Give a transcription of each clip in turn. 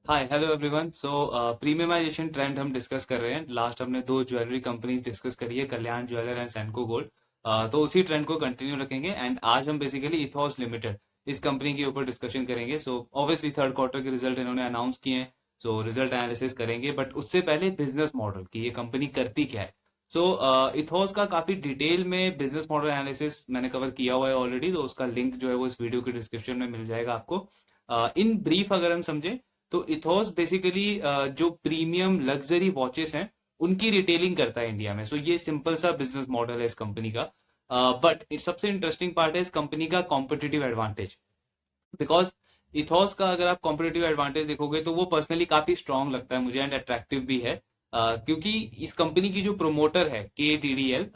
हाय hello everyone. So premiumisation trend हम discuss कर रहे हैं। लास्ट हमने दो ज्वेलरी कंपनीज डिस्कस करी है, कल्याण ज्वेलर एंड सेंको गोल्ड। तो उसी ट्रेंड को कंटिन्यू रखेंगे एंड आज हम बेसिकली इथॉस लिमिटेड इस कंपनी के ऊपर डिस्कशन करेंगे। सो ऑब्वियसली थर्ड क्वार्टर के रिजल्ट इन्होंने अनाउंस किए हैं, सो रिजल्ट एनालिसिस करेंगे, बट उससे पहले बिजनेस मॉडल की ये कंपनी करती क्या है। सो इथॉस का काफी डिटेल में बिजनेस मॉडल एनालिसिस मैंने कवर किया हुआ है ऑलरेडी, तो उसका लिंक जो है वो इस वीडियो के डिस्क्रिप्शन में मिल जाएगा आपको। इन ब्रीफ अगर हम समझे तो इथॉस बेसिकली जो प्रीमियम लग्जरी वॉचेस हैं उनकी रिटेलिंग करता है इंडिया में। सो ये सिंपल सा बिजनेस मॉडल है इस कंपनी का। बट सबसे इंटरेस्टिंग पार्ट है इस कंपनी का कॉम्पिटिटिव एडवांटेज। बिकॉज इथॉस का अगर आप कॉम्पिटिटिव एडवांटेज देखोगे तो वो पर्सनली काफी स्ट्रांग लगता है मुझे एंड अट्रैक्टिव भी है। क्योंकि इस कंपनी की जो प्रोमोटर है KTDL,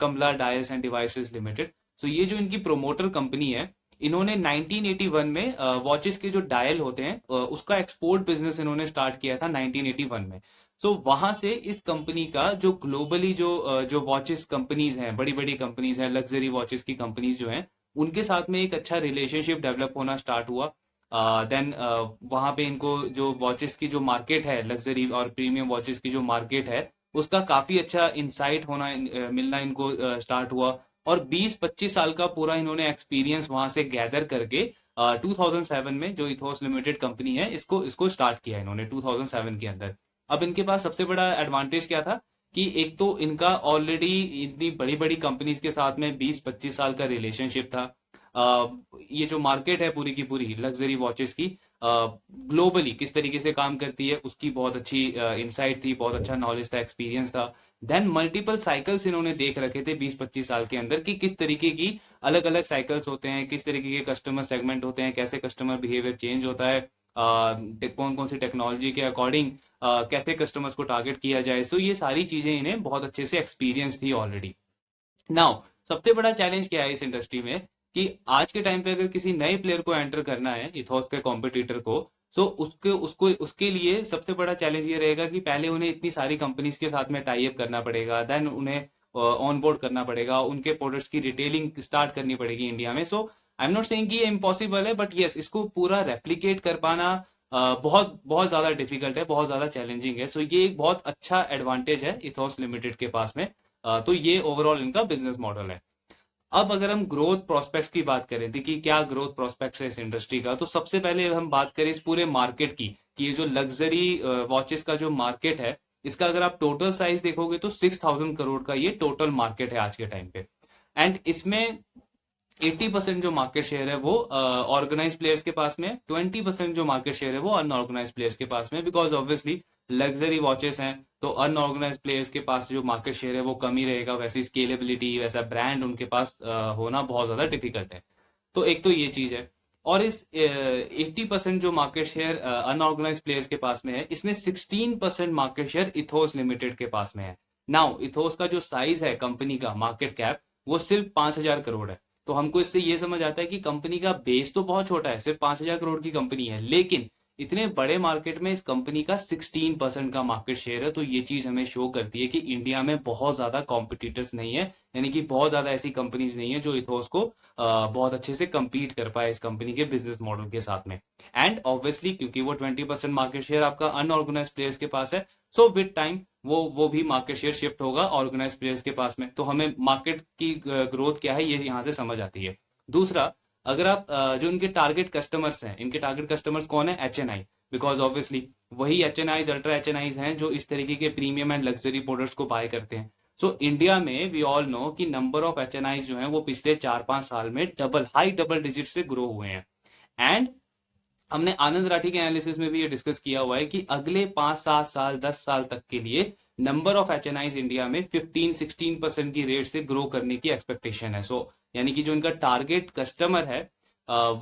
Kamala dials and devices limited. So ये जो इनकी प्रोमोटर कंपनी है, इन्होंने 1981 में वॉचेस के जो डायल होते हैं उसका एक्सपोर्ट बिजनेस इन्होंने स्टार्ट किया था 1981 में। सो वहां से इस कंपनी का जो ग्लोबली जो वॉचेस कंपनीज हैं, बड़ी बड़ी कंपनीज हैं, लग्जरी वॉचेस की कंपनीज जो हैं, उनके साथ में एक अच्छा रिलेशनशिप डेवलप होना स्टार्ट हुआ। देन वहां पे इनको जो वॉचेस की जो मार्केट है, लग्जरी और प्रीमियम वॉचेस की जो मार्केट है, उसका काफी अच्छा इंसाइट होना मिलना इनको स्टार्ट हुआ। और 20-25 साल का पूरा इन्होंने एक्सपीरियंस वहां से गैदर करके 2007 में जो इथोस लिमिटेड कंपनी है इसको इसको स्टार्ट किया इन्होंने 2007 के अंदर। अब इनके पास सबसे बड़ा एडवांटेज क्या था कि एक तो इनका ऑलरेडी इतनी बड़ी बड़ी कंपनीज के साथ में 20-25 साल का रिलेशनशिप था। अ, ये जो मार्केट है पूरी की पूरी लग्जरी वॉचेस की ग्लोबली किस तरीके से काम करती है उसकी बहुत अच्छी इंसाइट थी, बहुत अच्छा नॉलेज था, एक्सपीरियंस था। देन मल्टीपल साइकिल्स इन्होंने देख रखे थे 20-25 साल के अंदर कि किस तरीके की अलग अलग साइकिल्स होते हैं, किस तरीके के कस्टमर सेगमेंट होते हैं, कैसे कस्टमर बिहेवियर चेंज होता है, कौन कौन सी टेक्नोलॉजी के अकॉर्डिंग कैसे कस्टमर्स को टारगेट किया जाए। सो ये सारी चीजें इन्हें बहुत अच्छे से एक्सपीरियंस थी ऑलरेडी। नाउ सबसे बड़ा चैलेंज क्या है इस इंडस्ट्री में कि आज के टाइम पे अगर किसी नए प्लेयर को एंटर करना है इथॉस के कॉम्पिटिटर को, सो उसके उसको उसके लिए सबसे बड़ा चैलेंज ये रहेगा कि पहले उन्हें इतनी सारी कंपनीज के साथ में टाई अप करना पड़ेगा, देन उन्हें ऑन बोर्ड करना पड़ेगा, उनके प्रोडक्ट्स की रिटेलिंग स्टार्ट करनी पड़ेगी इंडिया में। सो आई एम नॉट सेइंग कि ये इम्पॉसिबल है, बट यस इसको पूरा रेप्लीकेट कर पाना बहुत बहुत ज्यादा डिफिकल्ट है, बहुत ज्यादा चैलेंजिंग है। सो ये एक बहुत अच्छा एडवांटेज है इथॉस लिमिटेड के पास में। तो ये ओवरऑल इनका बिजनेस मॉडल है। अब अगर हम ग्रोथ प्रोस्पेक्ट्स की बात करें थी कि क्या ग्रोथ प्रोस्पेक्ट्स है इस इंडस्ट्री का, तो सबसे पहले हम बात करें इस पूरे मार्केट की कि ये जो लग्जरी वॉचेस का जो मार्केट है, इसका अगर आप टोटल साइज देखोगे तो 6,000 करोड़ का ये टोटल मार्केट है आज के टाइम पे। एंड इसमें 80% जो मार्केट शेयर है वो ऑर्गेनाइज प्लेयर्स के पास में, 20% जो मार्केट शेयर है वो अनऑर्गेनाइज प्लेयर्स के पास में। बिकॉज ऑब्वियसली लग्जरी वॉचेस हैं तो अनऑर्गेनाइज प्लेयर्स के पास जो मार्केट शेयर है वो कम ही रहेगा, वैसी स्केलेबिलिटी वैसा ब्रांड उनके पास होना बहुत ज्यादा डिफिकल्ट है। तो एक तो ये चीज है। और इस 80% जो मार्केट शेयर अनऑर्गेनाइज प्लेयर्स के पास में है, इसमें 16% मार्केट शेयर इथोस लिमिटेड के पास में है। नाउ इथोस का जो साइज है कंपनी का मार्केट कैप, वो सिर्फ 5,000 करोड़ है। तो हमको इससे ये समझ आता है कि कंपनी का बेस तो बहुत छोटा है, सिर्फ 5,000 करोड़ की कंपनी है, लेकिन इतने बड़े मार्केट में इस कंपनी का 16% का मार्केट शेयर है। तो ये चीज हमें शो करती है कि इंडिया में बहुत ज्यादा कॉम्पिटिटर्स नहीं है, यानी कि बहुत ज्यादा ऐसी कंपनीज नहीं है जो इथोस को बहुत अच्छे से compete कर पाए इस कंपनी के बिजनेस मॉडल के साथ में। एंड ऑब्वियसली क्योंकि वो 20% मार्केट शेयर आपका अनऑर्गेनाइज प्लेयर्स के पास है, सो विद टाइम वो भी मार्केट शेयर शिफ्ट होगा ऑर्गेनाइज प्लेयर्स के पास में। तो हमें मार्केट की ग्रोथ क्या है ये यहाँ से समझ आती है। दूसरा, अगर आप जो इनके टारगेट कस्टमर्स हैं, इनके टारगेट कस्टमर्स कौन है? HNI। बिकॉज ऑब्वियसली वही HNIs, अल्ट्रा HNIs हैं जो इस तरीके के प्रीमियम एंड लग्जरी प्रोडक्ट्स को बाय करते हैं। सो इंडिया में वी ऑल नो कि नंबर ऑफ HNIs जो हैं वो पिछले 4-5 साल में हाई डबल डिजिट से ग्रो हुए हैं। एंड हमने आनंद राठी के एनालिसिस में भी ये डिस्कस किया हुआ है कि अगले 5-7 साल 10 साल तक के लिए नंबर ऑफ HNIs इंडिया में 15-16% की रेट से ग्रो करने की एक्सपेक्टेशन है। सो यानी कि जो इनका टारगेट कस्टमर है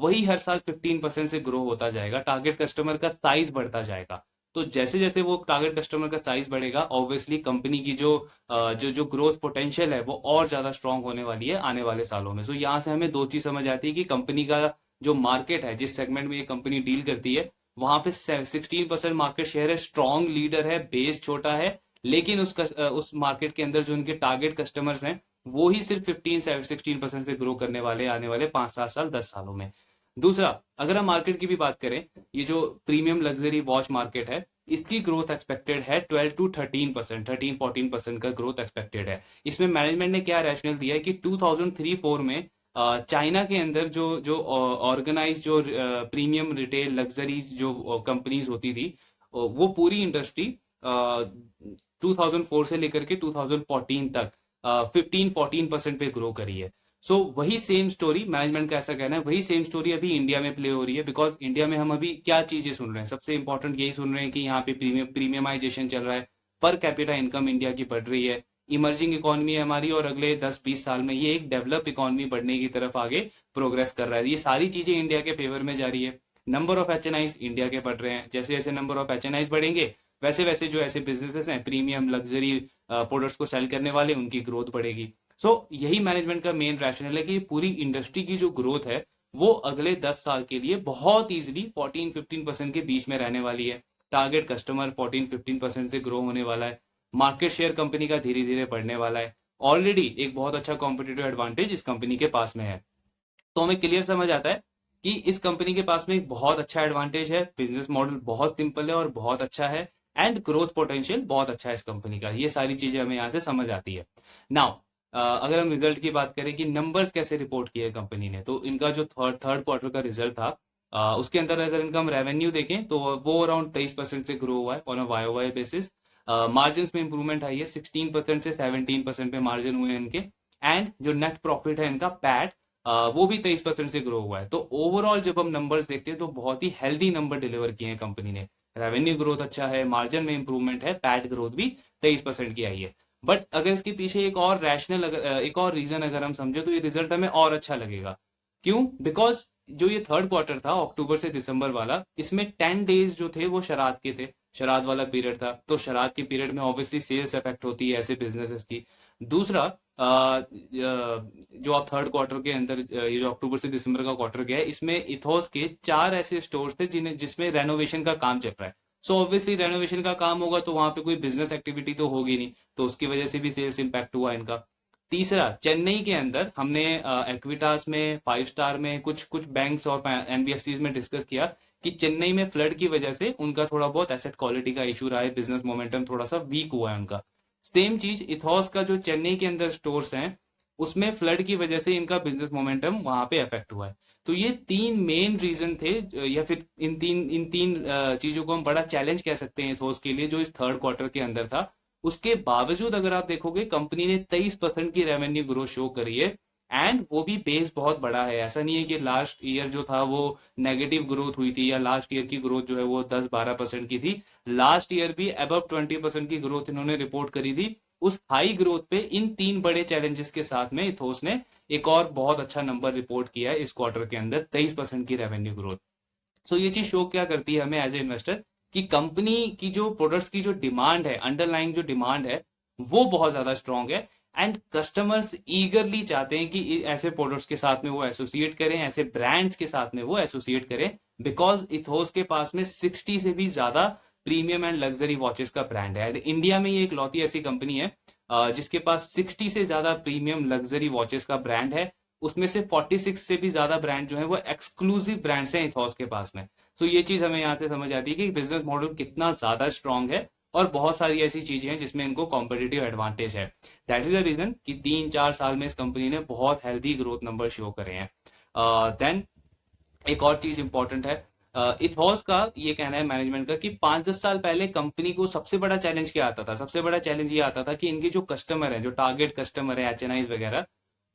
वही हर साल 15% से ग्रो होता जाएगा, टारगेट कस्टमर का साइज बढ़ता जाएगा। तो जैसे जैसे वो टारगेट कस्टमर का साइज बढ़ेगा, ऑब्वियसली कंपनी की जो ग्रोथ पोटेंशियल है वो और ज्यादा स्ट्रांग होने वाली है आने वाले सालों में। सो यहाँ से हमें दो चीज समझ आती है कि कंपनी का जो मार्केट है, जिस सेगमेंट में ये कंपनी डील करती है, वहां पे 16% मार्केट शेयर है, स्ट्रॉन्ग लीडर है, बेस छोटा है, लेकिन उस मार्केट के अंदर जो उनके टारगेट कस्टमर्स हैं वो ही सिर्फ 15 से 16% से ग्रो करने वाले आने वाले 5-7 साल 10 सालों में। दूसरा, अगर हम मार्केट की भी बात करें, ये जो प्रीमियम लग्जरी वॉच मार्केट है, इसकी ग्रोथ एक्सपेक्टेड है 12 to 13%, 13-14% का ग्रोथ एक्सपेक्टेड है। इसमें मैनेजमेंट ने क्या रैशनल दिया है कि 2003-4 में चाइना के अंदर जो जो ऑर्गेनाइज जो प्रीमियम रिटेल लग्जरी जो कंपनीज होती थी, वो पूरी इंडस्ट्री 2004 से लेकर के 2014 तक 15-14% पे ग्रो करी है। सो वही सेम स्टोरी, मैनेजमेंट का ऐसा कहना है, वही सेम स्टोरी अभी इंडिया में प्ले हो रही है। बिकॉज इंडिया में हम अभी क्या चीजें सुन रहे हैं, सबसे इंपॉर्टेंट यही सुन रहे हैं कि यहाँ पे प्रीमियमाइजेशन चल रहा है, पर कैपिटा इनकम इंडिया की बढ़ रही है, इमर्जिंग इकोनॉमी है हमारी, और अगले 10-20 साल में ये एक डेवलप इकोनॉमी बढ़ने की तरफ आगे प्रोग्रेस कर रहा है। ये सारी चीजें इंडिया के फेवर में जा रही है। नंबर ऑफ एच इंडिया के बढ़ रहे हैं, जैसे जैसे नंबर ऑफ एच बढ़ेंगे, वैसे वैसे जो ऐसे बिजनेसेस हैं प्रीमियम लग्जरी प्रोडक्ट्स को सेल करने वाले, उनकी ग्रोथ बढ़ेगी। यही मैनेजमेंट का मेन रैशनल है कि पूरी इंडस्ट्री की जो ग्रोथ है वो अगले 10 साल के लिए बहुत इजीली 14-15% के बीच में रहने वाली है। टारगेट कस्टमर 14-15% से ग्रो होने वाला है। मार्केट शेयर कंपनी का धीरे धीरे बढ़ने वाला है। ऑलरेडी एक बहुत अच्छा कॉम्पिटिटिव एडवांटेज इस कंपनी के पास में है। तो हमें क्लियर समझ आता है कि इस कंपनी के पास में एक बहुत अच्छा एडवांटेज है, बिजनेस मॉडल बहुत सिंपल है और बहुत अच्छा है, एंड ग्रोथ पोटेंशियल बहुत अच्छा है इस कंपनी का। ये सारी चीजें हमें यहाँ से समझ आती है। नाउ अगर हम रिजल्ट की बात करें कि नंबर्स कैसे रिपोर्ट किए कंपनी ने, तो इनका जो थर्ड क्वार्टर का रिजल्ट था, उसके अंदर अगर इनका हम रेवेन्यू देखें तो वो अराउंड 23% से ग्रो हुआ है on a Y basis. Margin में इंप्रूवमेंट आई है, 16% से 17% पे मार्जिन हुए हैं इनके। एंड जो नेट प्रॉफिट है इनका पैट, वो भी 23% से ग्रो हुआ है। तो ओवरऑल जब हम नंबर्स देखते हैं तो बहुत ही हेल्दी नंबर डिलीवर किए हैं कंपनी ने। रेवेन्यू ग्रोथ अच्छा है, मार्जिन में इंप्रूवमेंट है, पैट ग्रोथ भी 23% की आई है। बट अगर इसके पीछे एक और रैशनल, अगर एक और रीजन अगर हम समझे, तो ये रिजल्ट हमें और अच्छा लगेगा। क्यों? बिकॉज जो ये थर्ड क्वार्टर था अक्टूबर से दिसंबर वाला, इसमें 10 डेज जो थे वो शराद के थे, शराद वाला पीरियड था। तो शराद के पीरियड में ऑब्वियसली सेल्स इफेक्ट होती है ऐसे बिजनेसेस की। दूसरा, जो आप थर्ड क्वार्टर के अंदर, ये जो अक्टूबर से दिसंबर का क्वार्टर गया है, इसमें इथोस के 4 ऐसे स्टोर थे जिसमें रेनोवेशन का काम चल रहा है। सो ऑब्वियसली रेनोवेशन का काम होगा तो वहां पे कोई बिजनेस एक्टिविटी तो होगी नहीं, तो उसकी वजह से भी सेल्स इंपैक्ट हुआ इनका। तीसरा, चेन्नई के अंदर हमने एक्विटास में, 5 स्टार में, कुछ कुछ बैंक्स और एनबीएफसी में डिस्कस किया कि चेन्नई में फ्लड की वजह से उनका थोड़ा बहुत एसेट क्वालिटी का इशू रहा है, बिजनेस मोमेंटम थोड़ा सा वीक हुआ है उनका। सेम चीज इथॉस का जो चेन्नई के अंदर स्टोर्स हैं, उसमें फ्लड की वजह से इनका बिजनेस मोमेंटम वहां पे अफेक्ट हुआ है। तो ये 3 मेन रीजन थे, या फिर इन तीन चीजों को हम बड़ा चैलेंज कह सकते हैं इथोस के लिए, जो इस थर्ड क्वार्टर के अंदर था। उसके बावजूद अगर आप देखोगे, कंपनी ने 23% की रेवेन्यू ग्रोथ शो करी है। एंड वो भी बेस बहुत बड़ा है, ऐसा नहीं है कि लास्ट ईयर जो था वो नेगेटिव ग्रोथ हुई थी, या लास्ट ईयर की ग्रोथ जो है वो 10-12% की थी। लास्ट ईयर भी अबव 20% की ग्रोथ इन्होंने रिपोर्ट करी थी। उस हाई ग्रोथ पे इन 3 बड़े चैलेंजेस के साथ में इथोस ने एक और बहुत अच्छा नंबर रिपोर्ट किया है इस क्वार्टर के अंदर, 23% की रेवेन्यू ग्रोथ। ये चीज शो क्या करती है हमें एज ए इन्वेस्टर, कि कंपनी की जो प्रोडक्ट्स की जो डिमांड है, अंडरलाइंग जो डिमांड है, वो बहुत ज्यादा स्ट्रांग है। एंड कस्टमर्स ईगरली चाहते हैं कि ऐसे प्रोडक्ट्स के साथ में वो एसोसिएट करें, ऐसे ब्रांड्स के साथ में वो एसोसिएट करें। बिकॉज इथोस के पास में 60 से भी ज्यादा प्रीमियम एंड लग्जरी वॉचेस का ब्रांड है। इंडिया में ये एक लौती ऐसी कंपनी है जिसके पास 60 से ज्यादा प्रीमियम लग्जरी वॉचेस का ब्रांड है। उसमें से 46 से भी ज्यादा ब्रांड जो है वो एक्सक्लूसिव ब्रांड्स हैं इथॉस के पास में। ये चीज हमें यहाँ से समझ आती है कि बिजनेस मॉडल कितना ज्यादा स्ट्रांग है, और बहुत सारी ऐसी चीजें हैं जिसमें इनको कॉम्पिटिटिव एडवांटेज है। दैट इज द रीजन कि 3-4 साल में इस कंपनी ने बहुत हेल्दी ग्रोथ नंबर शो करे हैं। देन एक और चीज इंपॉर्टेंट है, इथॉस का ये कहना है मैनेजमेंट का कि 5-10 साल पहले कंपनी को सबसे बड़ा चैलेंज क्या आता था? सबसे बड़ा चैलेंज ये आता था कि इनके जो कस्टमर है, जो टारगेट कस्टमर है, एचएनआईज वगैरह,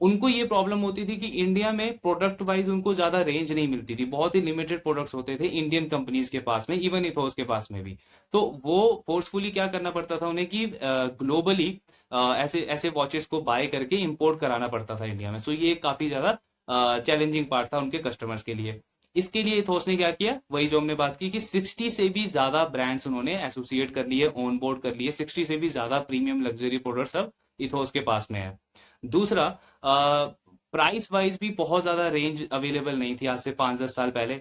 उनको ये प्रॉब्लम होती थी कि इंडिया में प्रोडक्ट वाइज उनको ज्यादा रेंज नहीं मिलती थी, बहुत ही लिमिटेड प्रोडक्ट्स होते थे इंडियन कंपनीज के पास में, इवन इथोस के पास में भी। तो वो फोर्सफुली क्या करना पड़ता था उन्हें कि ग्लोबली ऐसे ऐसे वॉचेस को बाय करके इंपोर्ट कराना पड़ता था इंडिया में। ये काफी ज्यादा चैलेंजिंग पार्ट था उनके कस्टमर्स के लिए। इसके लिए इथोस ने क्या किया, वही जो हमने बात की कि 60 से भी ज्यादा ब्रांड्स उन्होंने एसोसिएट कर लिए, ऑन बोर्ड कर लिए। 60 से भी ज्यादा प्रीमियम लग्जरी प्रोडक्ट्स अब इथोस के पास में है। दूसरा, प्राइस वाइज भी बहुत ज्यादा रेंज अवेलेबल नहीं थी आज से 5-10 साल पहले।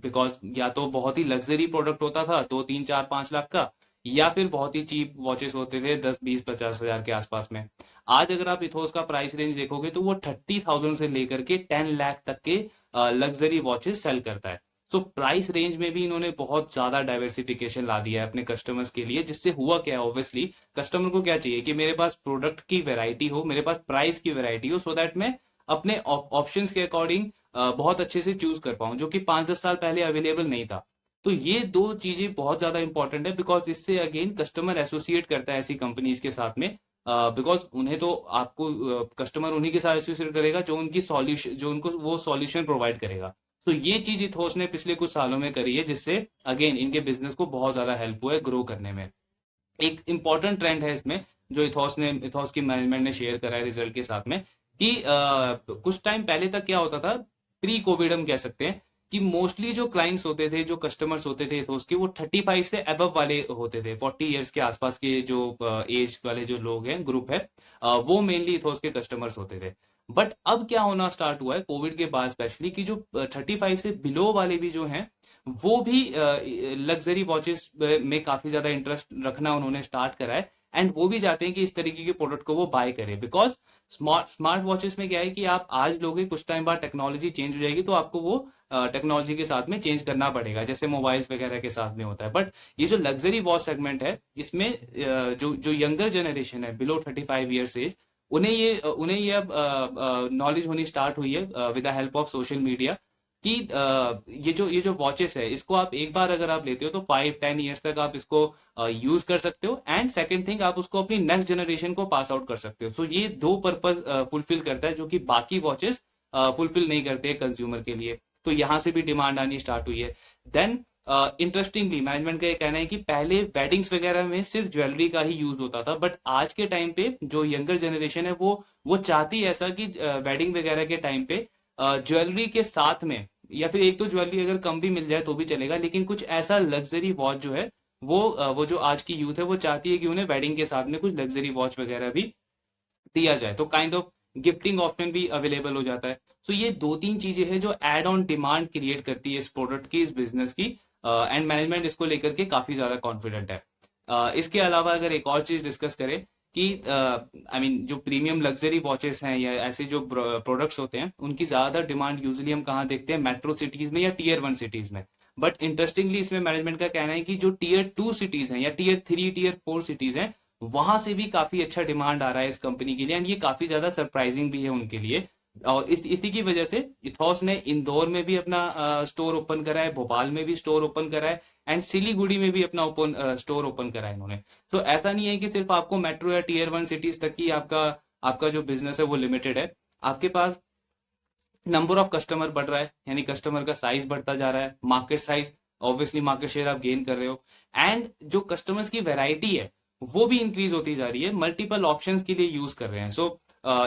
बिकॉज या तो बहुत ही लग्जरी प्रोडक्ट होता था 2, 3, 4, 5 लाख का, या फिर बहुत ही चीप वॉचेस होते थे 10, 20, 50 हजार के आसपास में। आज अगर आप इथोस का प्राइस रेंज देखोगे तो वो 30,000 से लेकर के 10 लाख तक के लग्जरी वॉचेस सेल करता है। सो प्राइस रेंज में भी इन्होंने बहुत ज्यादा डाइवर्सिफिकेशन ला दिया है अपने कस्टमर्स के लिए, जिससे हुआ क्या है, ऑब्वियसली कस्टमर को क्या चाहिए कि मेरे पास प्रोडक्ट की वैरायटी हो, मेरे पास प्राइस की वैरायटी हो, सो दैट मैं अपने ऑप्शंस के अकॉर्डिंग बहुत अच्छे से चूज कर पाऊं, जो कि 5-10 साल पहले अवेलेबल नहीं था। तो ये दो चीजें बहुत ज्यादा इंपॉर्टेंट है, बिकॉज इससे अगेन कस्टमर एसोसिएट करता है ऐसी कंपनीज के साथ में, बिकॉज उन्हें तो आपको कस्टमर उन्हीं के साथ एसोसिएट करेगा जो उनकी सॉल्यूशन, जो उनको वो सॉल्यूशन प्रोवाइड करेगा। तो ये चीज इथोस ने पिछले कुछ सालों में करी है, जिससे अगेन इनके बिजनेस को बहुत ज्यादा हेल्प हुआ है ग्रो करने में। एक इंपॉर्टेंट ट्रेंड है इसमें जो इथोस की मैनेजमेंट ने शेयर करा है रिजल्ट के साथ में, कि कुछ टाइम पहले तक क्या होता था, प्री कोविड हम कह सकते हैं, कि मोस्टली जो क्लाइंट्स होते थे, जो कस्टमर्स होते थे इथोस के, वो 35 से अबव वाले होते थे, 40 ईयर्स के आसपास के जो एज वाले जो लोग हैं, ग्रुप है, वो मेनली इथोस के कस्टमर्स होते थे। बट अब क्या होना स्टार्ट हुआ है कोविड के बाद स्पेशली, कि जो 35 से बिलो वाले भी जो हैं, वो भी लग्जरी वॉचेस में काफी ज्यादा इंटरेस्ट रखना उन्होंने स्टार्ट करा है, एंड वो भी चाहते हैं कि इस तरीके के प्रोडक्ट को वो बाय करें, बिकॉज स्मार्ट वॉचेस में क्या है कि आप आज लोगे, कुछ टाइम बाद टेक्नोलॉजी चेंज हो जाएगी, तो आपको वो टेक्नोलॉजी के साथ में चेंज करना पड़ेगा, जैसे मोबाइल्स वगैरह के साथ में होता है। बट ये जो लग्जरी वॉच सेगमेंट है, इसमें जो यंगर जनरेशन है बिलो 35 ईयर्स एज, उन्हें ये अब नॉलेज होनी स्टार्ट हुई है with the help of social media, कि ये जो वॉचेस है, इसको आप एक बार अगर आप लेते हो तो 5-10 ईयर्स तक आप इसको यूज कर सकते हो, एंड सेकंड थिंग, आप उसको अपनी नेक्स्ट जनरेशन को पास आउट कर सकते हो। सो ये दो पर्पज फुलफिल करता है, जो कि बाकी वॉचेस फुलफिल नहीं करते कंज्यूमर के लिए। तो यहां से भी डिमांड आनी स्टार्ट हुई है। देन इंटरेस्टिंगली मैनेजमेंट का ये कहना है कि पहले वेडिंग्स वगैरह में सिर्फ ज्वेलरी का ही यूज होता था, बट आज के टाइम पे जो यंगर जनरेशन है, वो चाहती है ऐसा कि वेडिंग वगैरह के टाइम पे ज्वेलरी के साथ में, या फिर एक तो ज्वेलरी अगर कम भी मिल जाए तो भी चलेगा, लेकिन कुछ ऐसा लग्जरी वॉच जो है, वो जो आज की यूथ है, वो चाहती है कि उन्हें वेडिंग के साथ में कुछ लग्जरी वॉच वगैरह भी दिया जाए, तो काइंड ऑफ गिफ्टिंग ऑप्शन भी अवेलेबल हो जाता है। सो ये दो तीन चीजें हैं जो एड ऑन डिमांड क्रिएट करती है इस प्रोडक्ट की, इस बिजनेस की, एंड मैनेजमेंट इसको लेकर के काफी ज्यादा कॉन्फिडेंट है। इसके अलावा अगर एक और चीज डिस्कस करें कि आई मीन जो प्रीमियम लग्जरी वॉचेस हैं या ऐसे जो प्रोडक्ट्स होते हैं, उनकी ज्यादातर डिमांड यूजुअली हम कहाँ देखते हैं, मेट्रो सिटीज में या टीयर 1 सिटीज में। बट इंटरेस्टिंगली इसमें मैनेजमेंट का कहना है कि जो टीयर 2 सिटीज हैं या टीयर 3 टीयर 4 सिटीज हैं, वहां से भी काफी अच्छा डिमांड आ रहा है इस कंपनी के लिए, एंड ये काफी ज्यादा सरप्राइजिंग भी है उनके लिए। और इसी की वजह से इथॉस ने इंदौर में भी अपना स्टोर ओपन करा है, भोपाल में भी स्टोर ओपन करा है, एंड सिलीगुड़ी में भी अपना स्टोर ओपन करा है इन्होंने। तो ऐसा नहीं है कि सिर्फ आपको मेट्रो या टीयर 1 सिटीज तक ही आपका जो बिजनेस है वो लिमिटेड है। आपके पास नंबर ऑफ कस्टमर बढ़ रहा है, यानी कस्टमर का साइज बढ़ता जा रहा है, market size, obviously market share आप गेन कर रहे हो, एंड जो कस्टमर्स की वैरायटी है वो भी इंक्रीज होती जा रही है, मल्टीपल ऑप्शंस के लिए यूज कर रहे हैं। सो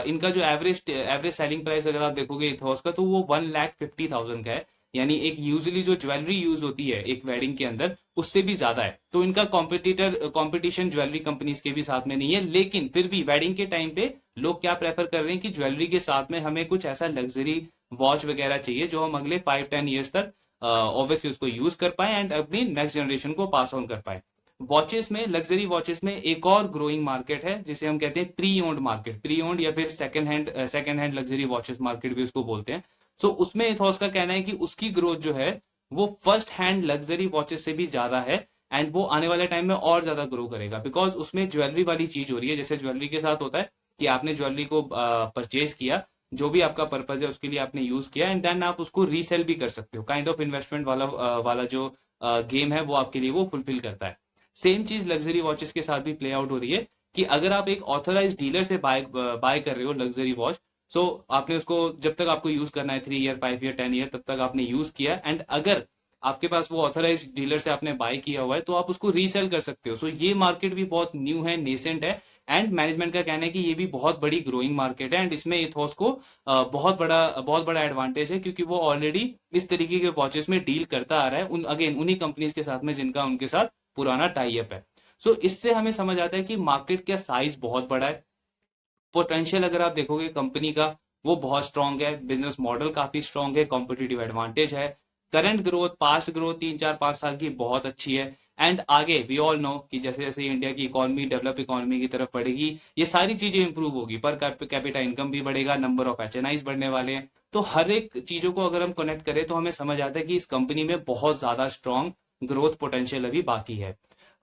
इनका जो एवरेज सेलिंग प्राइस अगर आप देखोगे इथॉस का, तो वो 1,50,000 का है, यानी एक यूजुअली जो ज्वेलरी यूज होती है एक वेडिंग के अंदर, उससे भी ज्यादा है। तो इनका कंपटीशन ज्वेलरी कंपनीज के भी साथ में नहीं है, लेकिन फिर भी वेडिंग के टाइम पे लोग क्या प्रेफर कर रहे हैं कि ज्वेलरी के साथ में हमें कुछ ऐसा लग्जरी वॉच वगैरह चाहिए जो हम अगले 5-10 ईयर्स तक ऑब्वियसली उसको यूज कर पाए एंड अपनी नेक्स्ट जनरेशन को पास ऑन कर पाए। वॉचेस में, लग्जरी वॉचेस में एक और ग्रोइंग मार्केट है जिसे हम कहते हैं pre owned market, pre owned या फिर second hand luxury watches market भी उसको बोलते हैं। सो उसमें इथॉस का कहना है कि उसकी ग्रोथ जो है वो फर्स्ट हैंड लग्जरी वॉचेस से भी ज्यादा है, एंड वो आने वाले टाइम में और ज्यादा ग्रो करेगा, बिकॉज उसमें ज्वेलरी वाली चीज हो रही है। जैसे ज्वेलरी के साथ होता है कि आपने ज्वेलरी को परचेज किया, जो भी आपका पर्पज है उसके लिए आपने यूज किया, एंड देन आप उसको रीसेल भी कर सकते हो, काइंड ऑफ इन्वेस्टमेंट वाला जो गेम है वो आपके लिए वो फुलफिल करता है। सेम चीज लग्जरी वॉचेस के साथ भी प्ले आउट हो रही है कि अगर आप एक ऑथोराइज डीलर से बाय कर रहे हो लग्जरी वॉच, सो आपने उसको जब तक आपको यूज करना है 3 ईयर 5 ईयर 10 ईयर तब तक आपने यूज किया, एंड अगर आपके पास वो ऑथोराइज डीलर से आपने बाय किया हुआ है तो आप उसको रीसेल कर सकते हो। सो ये मार्केट भी बहुत न्यू है, नेसेंट है, एंड मैनेजमेंट का कहना है कि ये भी बहुत बड़ी ग्रोइंग मार्केट है, एंड इसमें इथॉस को बहुत बड़ा एडवांटेज है, क्योंकि वो ऑलरेडी इस तरीके के वॉचेस में डील करता आ रहा है, अगेन उन्हीं कंपनीज के साथ में जिनका उनके साथ पुराना टाई अप है। सो इससे हमें समझ आता है कि मार्केट का साइज बहुत बड़ा है, पोटेंशियल अगर आप देखोगे कंपनी का वो बहुत स्ट्रांग है, बिजनेस मॉडल काफी स्ट्रांग है, कॉम्पिटिटिव एडवांटेज है, करंट ग्रोथ, पास्ट ग्रोथ 3-4-5 साल की बहुत अच्छी है, एंड आगे वी ऑल नो कि जैसे जैसे इंडिया की इकोनॉमी डेवलप इकोनॉमी की तरफ बढ़ेगी, ये सारी चीजें इंप्रूव होगी, पर कैपिटा इनकम भी बढ़ेगा, नंबर ऑफ HNIs बढ़ने वाले हैं, तो हर एक चीजों को अगर हम कनेक्ट करें तो हमें समझ आता है कि इस कंपनी में बहुत ज्यादा स्ट्रांग ग्रोथ पोटेंशियल अभी बाकी है।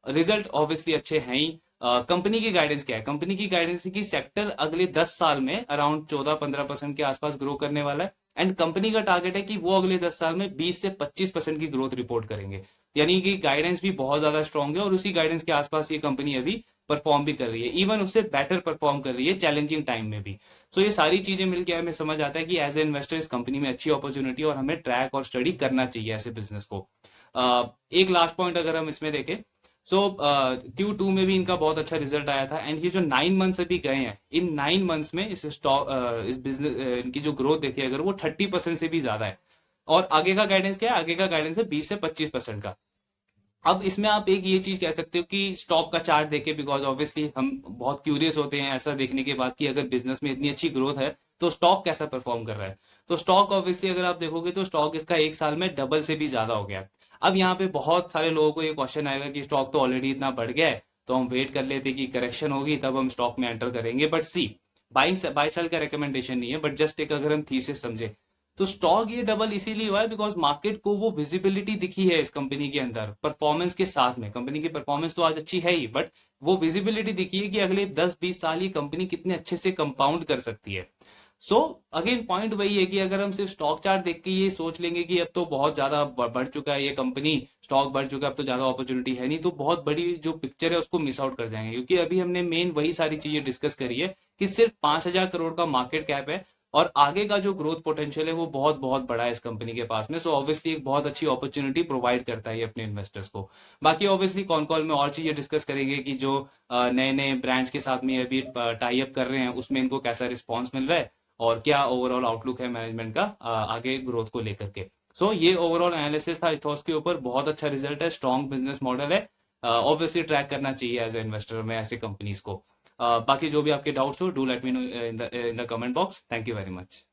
रिजल्ट ऑब्वियसली अच्छे हैं ही। कंपनी की गाइडेंस क्या है? कंपनी की गाइडेंस है कि सेक्टर अगले 10 साल में अराउंड 14-15% के आसपास ग्रो करने वाला है। एंड कंपनी का टारगेट है कि वो अगले 10 साल में 20 से 25% की ग्रोथ रिपोर्ट करेंगे। यानी कि गाइडेंस भी बहुत ज्यादा स्ट्रांग है और उसी गाइडेंस के आसपास ये कंपनी अभी परफॉर्म भी कर रही है, इवन उससे बेटर परफॉर्म कर रही है चैलेंजिंग टाइम में भी। सो ये सारी चीजें मिलकर हमें समझ आता है कि एज ए इन्वेस्टर इस कंपनी में अच्छी अपॉर्चुनिटी और हमें ट्रैक और स्टडी करना चाहिए ऐसे बिजनेस को। एक लास्ट पॉइंट अगर हम इसमें देखें, सो Q2 में भी इनका बहुत अच्छा रिजल्ट आया था। एंड ये जो 9 मंथ्स अभी गए हैं, इन 9 मंथ्स में इस स्टॉक इस बिजनेस इनकी जो ग्रोथ देखिए अगर वो 30% से भी ज्यादा है। और आगे का गाइडेंस क्या है? आगे का गाइडेंस है 20 से 25% का। अब इसमें आप एक ये चीज कह सकते हो कि स्टॉक का चार्ट देके, बिकॉज ऑब्वियसली हम बहुत क्यूरियस होते हैं ऐसा देखने के बाद कि अगर बिजनेस में इतनी अच्छी ग्रोथ है तो स्टॉक कैसा परफॉर्म कर रहा है। तो स्टॉक ऑब्वियसली अगर आप देखोगे तो स्टॉक इसका एक साल में डबल से भी ज्यादा हो गया है। अब यहाँ पे बहुत सारे लोगों को ये क्वेश्चन आएगा कि स्टॉक तो ऑलरेडी इतना बढ़ गया है, तो हम वेट कर लेते कि करेक्शन होगी तब हम स्टॉक में एंटर करेंगे। बट सी, बाई सेल का रिकमेंडेशन नहीं है, बट जस्ट एक अगर हम थीसिस समझे तो स्टॉक ये डबल इसीलिए हुआ है बिकॉज मार्केट को वो विजिबिलिटी दिखी है इस कंपनी के अंदर परफॉर्मेंस के साथ में। कंपनी की परफॉर्मेंस तो आज अच्छी है ही, बट वो विजिबिलिटी दिखी है कि अगले 10-20 साल ये कंपनी कितने अच्छे से कंपाउंड कर सकती है। सो अगेन पॉइंट वही है कि अगर हम सिर्फ स्टॉक चार्ट देख के ये सोच लेंगे कि अब तो बहुत ज्यादा बढ़ चुका है ये कंपनी, स्टॉक बढ़ चुका है, अब तो ज्यादा अपॉर्चुनिटी है नहीं, तो बहुत बड़ी जो पिक्चर है उसको मिस आउट कर जाएंगे। क्योंकि अभी हमने मेन वही सारी चीजें डिस्कस करी है कि सिर्फ 5,000 करोड़ का मार्केट कैप है और आगे का जो ग्रोथ पोटेंशियल है वो बहुत बहुत बड़ा है इस कंपनी के पास में। सो ऑब्वियसली एक बहुत अच्छी अपॉर्चुनिटी प्रोवाइड करता है ये अपने इन्वेस्टर्स को। बाकी ऑब्वियसली कॉन कॉल में और चीजें डिस्कस करेंगे कि जो नए नए ब्रांड्स के साथ में अभी टाई अप कर रहे हैं उसमें इनको कैसा रिस्पॉन्स मिल रहा है और क्या ओवरऑल आउटलुक है मैनेजमेंट का आगे ग्रोथ को लेकर के। सो ये ओवरऑल एनालिसिस था इथॉस के ऊपर। बहुत अच्छा रिजल्ट है, स्ट्रॉन्ग बिजनेस मॉडल है, ऑब्वियसली ट्रैक करना चाहिए एज ए इन्वेस्टर में ऐसे कंपनीज को। बाकी जो भी आपके डाउट्स हो do let me know in the comment box. Thank you very much.